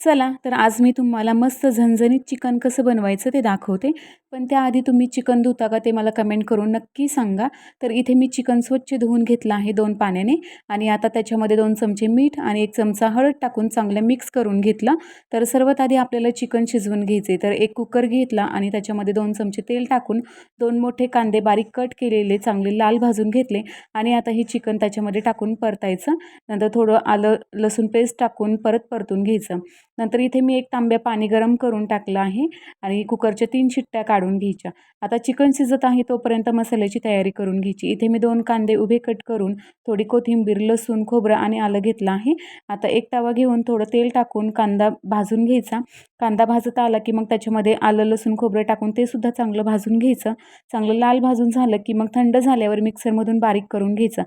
चला तर आज मी तुम्हाला मस्त झणझणीत चिकन कसं बनवायचं ते दाखवते. पण त्याआधी तुम्ही चिकन धुता का ते मला कमेंट करून नक्की सांगा. तर इथे मी चिकन स्वच्छ धुवून घेतलं आहे 2 पाण्याने आणि आता त्याच्यामध्ये 2 चमचे मीठ आणि 1 चमचा हळद टाकून चांगलं मिक्स करून घेतलं. तर सर्वात आधी आपल्याला चिकन शिजवून घ्यायचे. तर एक कुकर घेतला आणि त्याच्यामध्ये 2 चमचे तेल टाकून 2 मोठे कांदे बारीक कट केलेले चांगले लाल भाजून घेतले आणि आता हे चिकन त्याच्यामध्ये टाकून परतायचं. नंतर थोडं आलं लसूण पेस्ट टाकून परत परतून घ्यायचं. नंतर इथे मी 1 तांब्या पाणी गरम करून टाकलं आहे आणि कुकरच्या 3 शिट्ट्या काढून घ्यायच्या. आता चिकन शिजत आहे तोपर्यंत मसाल्याची तयारी करून घ्यायची. इथे मी 2 कांदे उभे कट करून थोडी कोथिंबीर, लसूण, खोबरं आणि आलं घेतलं आहे. आता एक तवा घेऊन थोडं तेल टाकून कांदा भाजून घ्यायचा. कांदा भाजत आला की मग त्याच्यामध्ये आलं, लसूण, खोबरं टाकून ते सुद्धा चांगलं भाजून घ्यायचं. चांगलं लाल भाजून झालं की मग थंड झाल्यावर मिक्सरमधून बारीक करून घ्यायचं.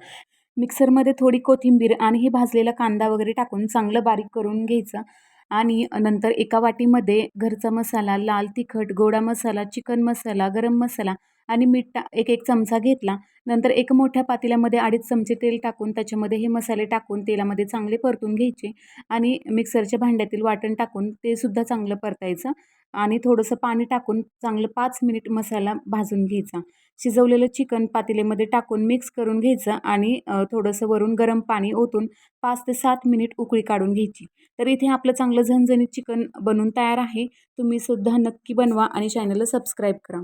मिक्सरमध्ये थोडी कोथिंबीर आणि हे भाजलेला कांदा वगैरे टाकून चांगलं बारीक करून घ्यायचं. आणि नंतर एका वाटीमध्ये घरचा मसाला, लाल तिखट, गोडा मसाला, चिकन मसाला, गरम मसाला आणि मीठ एक एक चमचा घेतला. नंतर एक मोठ्या पातेल्यामध्ये 2.5 चमचे तेल टाकून त्याच्यामध्ये हे मसाले टाकून तेलामध्ये चांगले परतून घ्यायचे आणि मिक्सरच्या भांड्यातील वाटण टाकून ते सुद्धा चांगलं परतायचं आणि थोडंसं पाणी टाकून चांगलं 5 मिनिट मसाला भाजून घ्यायचा. शिजवलेलं चिकन पातेल्यामध्ये टाकून मिक्स करून घ्यायचं आणि थोडंसं वरून गरम पाणी ओतून 5 ते 7 मिनिट उकळी काढून घ्यायची. तर इथे आपलं चांगलं झणझणीत चिकन बनून तयार आहे. तुम्ही सुद्धा नक्की बनवा आणि चॅनलला सबस्क्राईब करा.